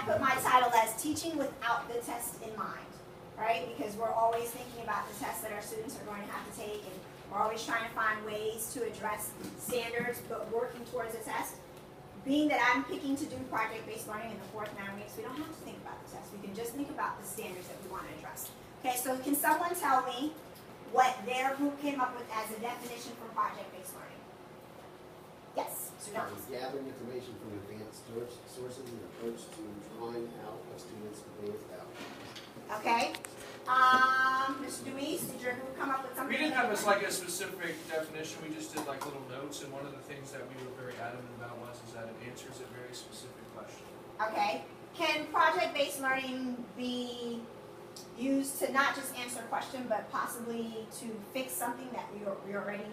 I put my title as Teaching Without the Test in Mind, right? Because we're always thinking about the tests that our students are going to have to take, and we're always trying to find ways to address standards, but working towards a test. Being that I'm picking to do project-based learning in the 4th 9 weeks, we don't have to think about the test. We can just think about the standards that we want to address. Okay, so can someone tell me what their group came up with as a definition for project-based learning? Yes. Gathering information from advanced sources and approach to drawing out of students' advanced outcomes. Okay. Mr. Deweese, did your group come up with something? We didn't have like a specific definition. We just did like little notes, and one of the things that we were very adamant about was that it answers a very specific question. Okay. Can project-based learning be used to not just answer a question, but possibly to fix something that we already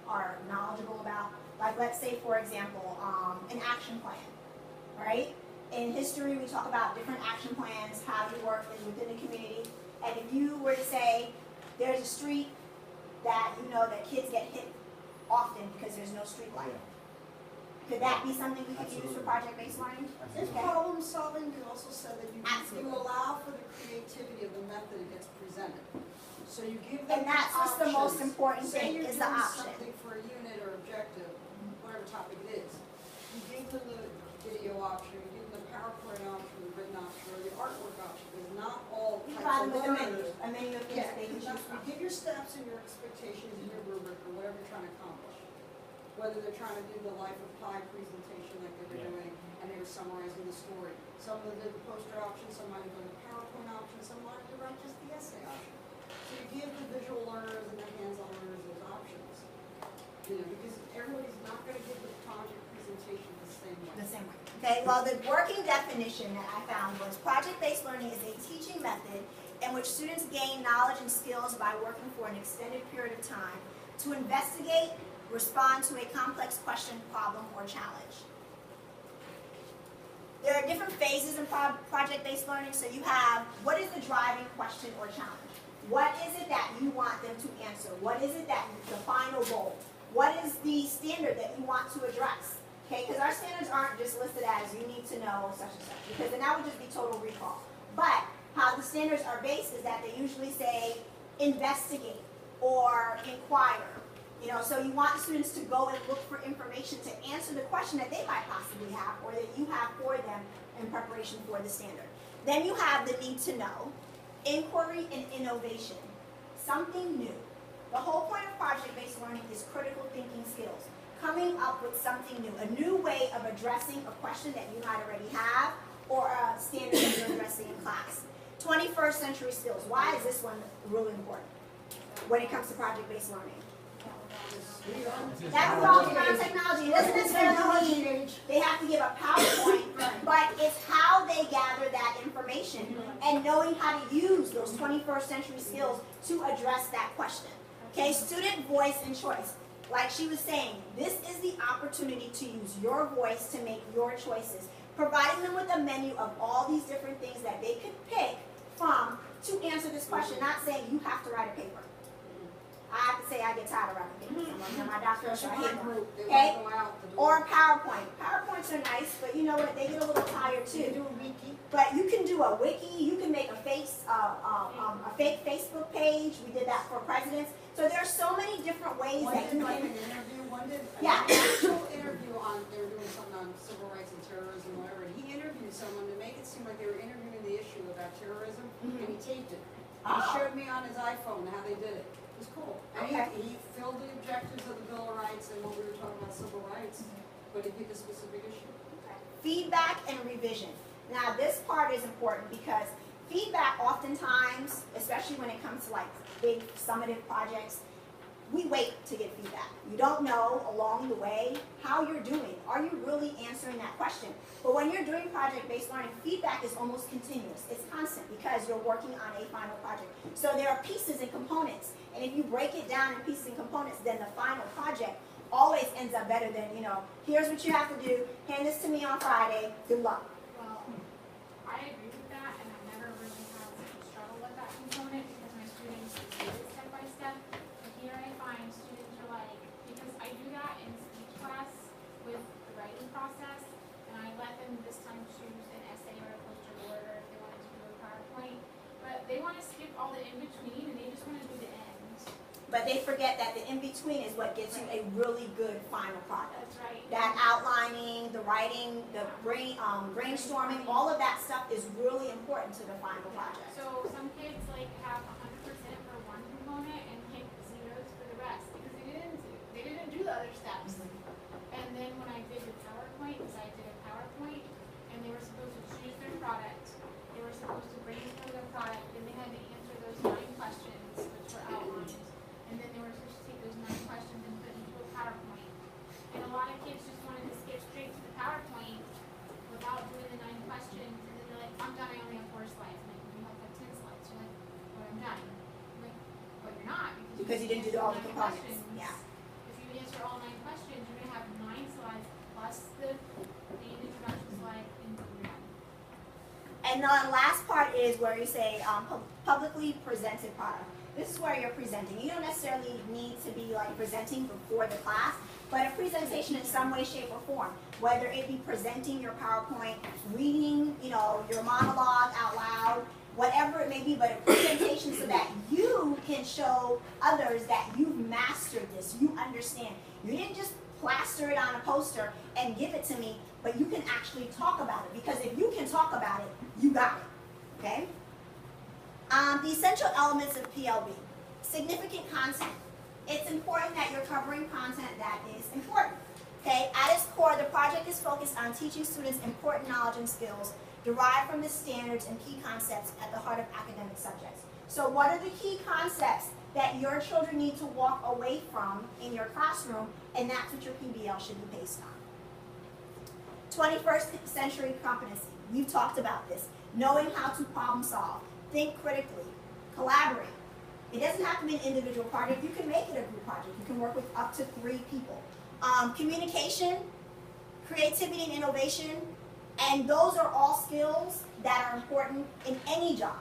are knowledgeable about? Like, let's say, for example, an action plan, right? In history, we talk about different action plans, how you work within the community. And if you were to say, there's a street that you know that kids get hit often because there's no street light. Could that be something we could use for project-based learning? In problem solving, you also said that you allow for the creativity of the method that gets presented. So you give them And that's what's the most important Say thing, you're is the doing option. something for a unit or objective, whatever topic it is. You give them the video option, you give them the PowerPoint option, the written option, or the artwork option. There's not all You types provide of them with a menu, learners. a menu of things Yeah, that they can choose you from. give your steps and your expectations and your rubric or whatever you're trying to accomplish. Whether they're trying to do the Life of Pi presentation like they were doing, and they were summarizing the story. Some of them did the poster option, some might have done the PowerPoint option, some wanted to write just the essay option. So you give the visual learners and the hands-on learners those options. You know, because everybody's not going to give the project presentation the same way. The same way. Okay, well, the working definition that I found was project-based learning is a teaching method in which students gain knowledge and skills by working for an extended period of time to investigate, respond to a complex question, problem, or challenge. There are different phases in project-based learning. So you have, what is the driving question or challenge? What is it that you want them to answer? What is it that the final goal? What is the standard that you want to address? Okay, because our standards aren't just listed as you need to know such and such, because then that would just be total recall. But how the standards are based is that they usually say investigate or inquire. You know, so you want students to go and look for information to answer the question that they might possibly have or that you have for them in preparation for the standard. Then you have the need to know, inquiry and innovation, something new. The whole point of project-based learning is critical thinking skills, coming up with something new, a new way of addressing a question that you might already have or a standard that you're addressing in class. 21st century skills. Why is this one really important when it comes to project-based learning? That revolves around technology. It doesn't necessarily mean they have to give a PowerPoint, but it's how they gather that information and knowing how to use those 21st century skills to address that question. Okay, student voice and choice. Like she was saying, this is the opportunity to use your voice to make your choices, providing them with a menu of all these different things that they could pick from to answer this question, not saying you have to write a paper. I have to say I get tired of writing papers. My doctor, I hate them. Okay? Or a PowerPoint. PowerPoints are nice, but you know what? They get a little tired too. But you can do a wiki. You can make a fake Facebook page. We did that for presidents. So there are so many different ways that you can. One did an Yeah. actual interview on, they were doing something on civil rights and terrorism, whatever, and he interviewed someone to make it seem like they were interviewing the issue about terrorism, and he taped it. He showed me on his iPhone how they did it. It was cool. And he filled the objectives of the Bill of Rights and what we were talking about civil rights, but he picked a specific issue. Feedback and revision. Now this part is important because feedback oftentimes, especially when it comes to like big summative projects, we wait to get feedback. You don't know along the way how you're doing. Are you really answering that question? But when you're doing project-based learning, feedback is almost continuous. It's constant because you're working on a final project. So there are pieces and components. And if you break it down in pieces and components, then the final project always ends up better than, you know, here's what you have to do, hand this to me on Friday, good luck. Well, I agree with that, and I've never really had such a struggle with that component because my students do it step by step. But here I find students are like, because I do that in speech class with the writing process, and I let them this time choose an essay or a But they forget that the in-between is what gets you a really good final product. That's right. That outlining, the writing, the brainstorming, all of that stuff is really important to the final project. So some kids like have 100% for one component and take zeros for the rest because they didn't do the other steps. And then when I did the PowerPoint, because I did a PowerPoint, and they were supposed to choose their product, they were supposed to brainstorm their product, and they had to answer those 9 questions, which were outlined. And then they were supposed to take those 9 questions and put into a PowerPoint. And a lot of kids just wanted to skip straight to the PowerPoint without doing the 9 questions. And then they're like, I'm done, I only have 4 slides. I'm like, you have to have 10 slides. You're like, well, I'm done. I'm like, well, you're not. Because you didn't do all the answered 9 components. questions. Yeah. If you answer all 9 questions, you're going to have 9 slides plus the introduction slide and you're done. And the last part is where you say publicly presented product. This is where you're presenting. You don't necessarily need to be like presenting before the class, but a presentation in some way, shape, or form. Whether it be presenting your PowerPoint, reading, your monologue out loud, whatever it may be, but a presentation so that you can show others that you've mastered this, you understand. You didn't just plaster it on a poster and give it to me, but you can actually talk about it, because if you can talk about it, you got it, okay? The essential elements of PLB. Significant content. It's important that you're covering content that is important, okay? At its core, the project is focused on teaching students important knowledge and skills derived from the standards and key concepts at the heart of academic subjects. So what are the key concepts that your children need to walk away from in your classroom, and that's what your PBL should be based on. 21st century competency. We've talked about this. Knowing how to problem solve, think critically, collaborate. It doesn't have to be an individual project. You can make it a group project. You can work with up to 3 people. Communication, creativity, and innovation, and those are all skills that are important in any job.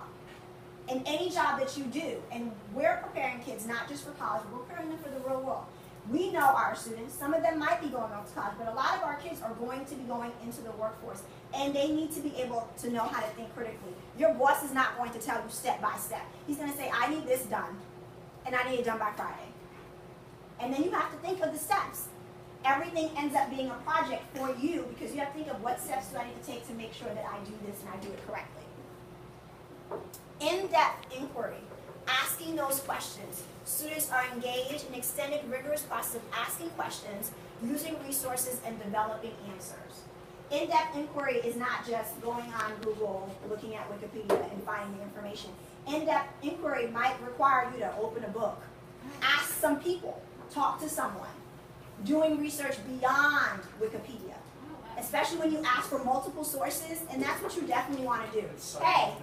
In any job that you do. And we're preparing kids not just for college, we're preparing them for the real world. We know our students, some of them might be going off to college, but a lot of our kids are going to be going into the workforce, and they need to be able to know how to think critically. Your boss is not going to tell you step by step. He's going to say, I need this done, and I need it done by Friday. And then you have to think of the steps. Everything ends up being a project for you, because you have to think of what steps do I need to take to make sure that I do this and I do it correctly. In-depth inquiry, asking those questions. Students are engaged in extended, rigorous process of asking questions, using resources, and developing answers. In-depth inquiry is not just going on Google, looking at Wikipedia, and finding the information. In-depth inquiry might require you to open a book, ask some people, talk to someone, doing research beyond Wikipedia, especially when you ask for multiple sources, and that's what you definitely want to do. Hey,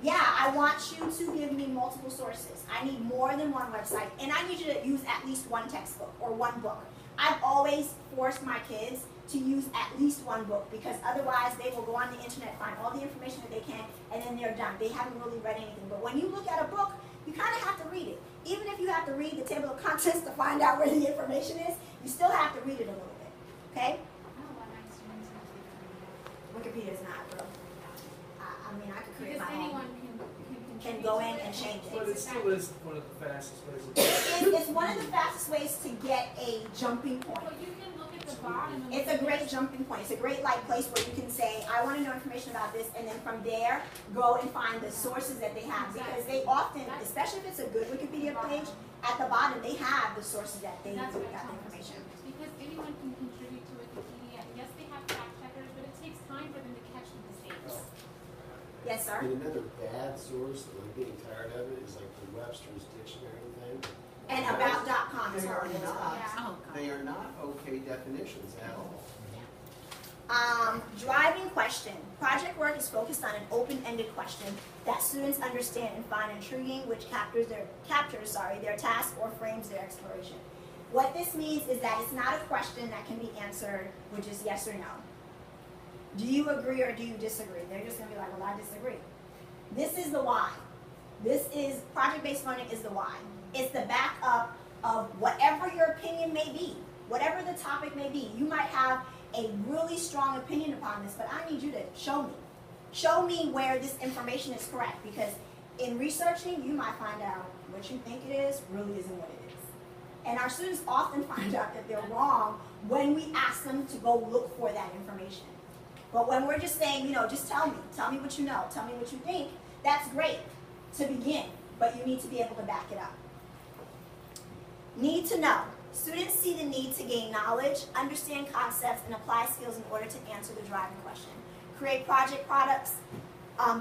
yeah, I want you to give me multiple sources. I need more than one website, and I need you to use at least one textbook or one book. I've always forced my kids to use at least one book, because otherwise they will go on the internet, find all the information that they can, and then they're done. They haven't really read anything. But when you look at a book, you kind of have to read it. Even if you have to read the table of contents to find out where the information is, you still have to read it a little bit, okay? Wikipedia is not, bro. I mean, I could create Because my anyone own. can go in to it and change it. But it still is one of the fastest ways of It's one of the fastest ways to get a jumping point. But you can look at the bottom. And It's a great jumping point. It's a great place where you can say, I want to know information about this, and then from there, go and find the sources that they have. Because they often, especially if it's a good Wikipedia page, at the bottom they have the sources that they got That's what the I tell my information. students, because anyone can contribute to Wikipedia. Yes, they have fact checkers, but it takes time for them to catch the mistakes. Yes, sir? And another bad source that I'm getting tired of it is like the Webster's Dictionary thing. And about.com is They are horrible as well. not, they are not okay definitions at all. Driving question. Project work is focused on an open-ended question that students understand and find intriguing, which captures their task or frames their exploration. What this means is that it's not a question that can be answered with just yes or no. Do you agree or do you disagree? They're just going to be like, well, I disagree. This is the why. This is, project-based learning is the why. It's the backup of whatever your opinion may be, whatever the topic may be. You might have a really strong opinion upon this, but I need you to show me. Show me where this information is correct, because in researching, you might find out what you think it is really isn't what it is. And our students often find out that they're wrong when we ask them to go look for that information. But when we're just saying, just tell me what you know, tell me what you think, that's great to begin, but you need to be able to back it up. Need to know. Students see the need to gain knowledge, understand concepts, and apply skills in order to answer the driving question. Create project products,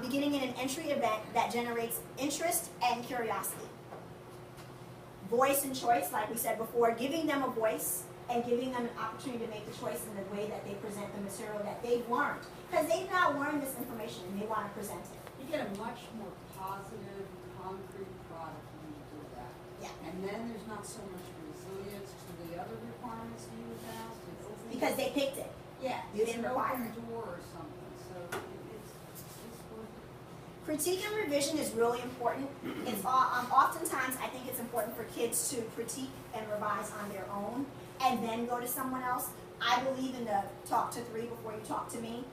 beginning in an entry event that generates interest and curiosity. Voice and choice, like we said before, giving them a voice and giving them an opportunity to make the choice in the way that they present the material that they've learned. Because they've now learned this information and they want to present it. You get a much more positive, concrete product when you do that. Yeah. And then there's not so much resilience to the other requirements you would have. Because they picked it. Yeah, You it's didn't an require open it. door or something, so it's worth it. Critique and revision is really important. It's oftentimes I think it's important for kids to critique and revise on their own and then go to someone else. I believe in the talk to three before you talk to me.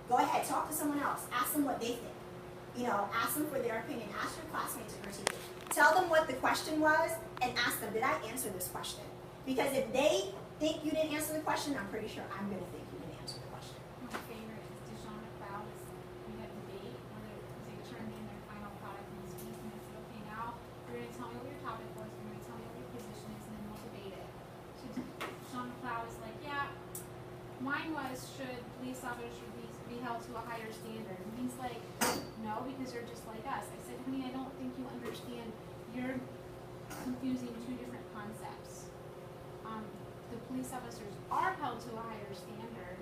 Go ahead, talk to someone else. Ask them what they think. Ask them for their opinion. Ask your classmates to critique it. Tell them what the question was and ask them, did I answer this question? Because if they think you didn't answer the question, I'm pretty sure I'm going to think you didn't answer the question. My favorite is Dijon Cloud. We had a debate whether they turned in their final product this week, and I said, okay, now you're going to tell me what your topic was, you're going to tell me what your position is, and then we'll debate it. So Dijon Cloud is like, yeah, mine was, should police officers be held to a higher standard? And he's like, no, because you're just like us. I said, honey, I don't think you understand. You're confusing two different concepts. The police officers are held to a higher standard,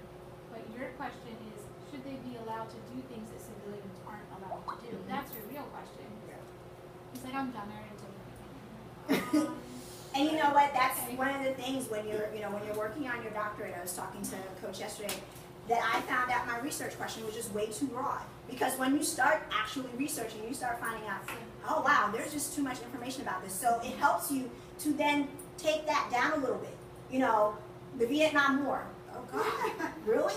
but your question is, should they be allowed to do things that civilians aren't allowed to do? That's your real question. He's like, I'm done. I already told you. And you know what? That's one of the things when you're working on your doctorate. I was talking to Coach yesterday that I found out my research question was just way too broad. Because when you start actually researching, you start finding out, oh wow, there's just too much information about this. So it helps you to then take that down a little bit. The Vietnam War. Oh God, really?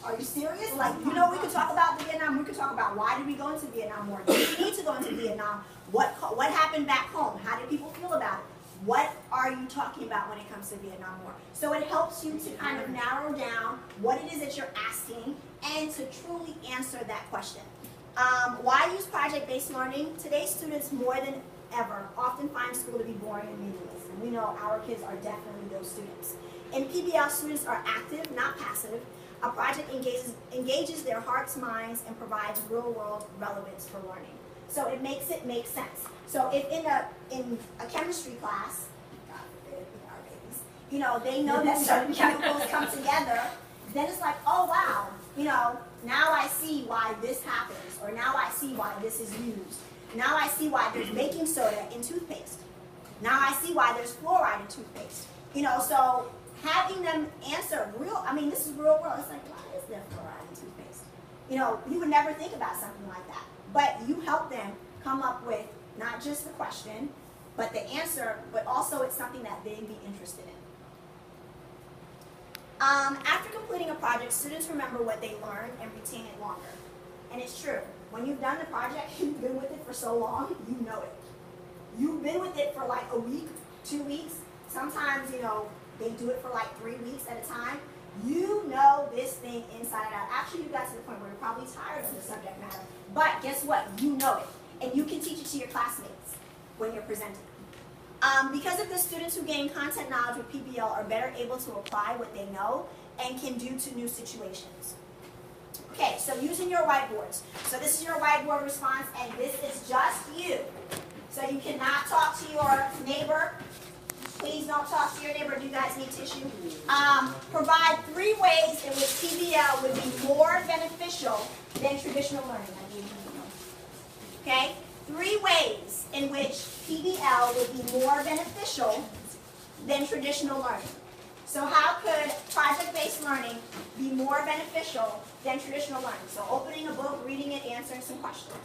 Are you serious? Like, we could talk about the Vietnam. We could talk about why did we go into the Vietnam War? Did we need to go into Vietnam? What happened back home? How did people feel about it? What are you talking about when it comes to the Vietnam War? So it helps you to kind of narrow down what it is that you're asking and to truly answer that question. Why use project-based learning? Today's students, more than ever, often find school to be boring and meaningless. And we know our kids are definitely those students. In PBL, students are active, not passive. A project engages their hearts, minds, and provides real-world relevance for learning. So it makes it make sense. So if in a chemistry class, God forbid, our babies, they know that certain chemicals come together, then it's like, oh wow, now I see why this happens, or now I see why this is used. Now I see why there's baking soda in toothpaste. Now I see why there's fluoride in toothpaste. So having them answer this is real world. It's like, why is there fluoride in toothpaste? You would never think about something like that. But you help them come up with not just the question, but the answer, but also it's something that they'd be interested in. After completing a project, students remember what they learned and retain it longer. And it's true. When you've done the project, you've been with it for so long, you know it. You've been with it for like a week, 2 weeks. Sometimes, they do it for like 3 weeks at a time. You know this thing inside out. Actually, you got to the point where you're probably tired of the subject matter. But guess what? You know it. And you can teach it to your classmates when you're presenting. Because of this, students who gain content knowledge with PBL are better able to apply what they know and can do to new situations. Okay, so using your whiteboards. So this is your whiteboard response, and this is just you. So you cannot talk to your neighbor. Please don't talk to your neighbor. Do you guys need tissue? Provide 3 ways in which PBL would be more beneficial than traditional learning. Okay? 3 ways in which PBL would be more beneficial than traditional learning. So how could project-based learning be more beneficial than traditional learning? So opening a book, reading it, answering some questions.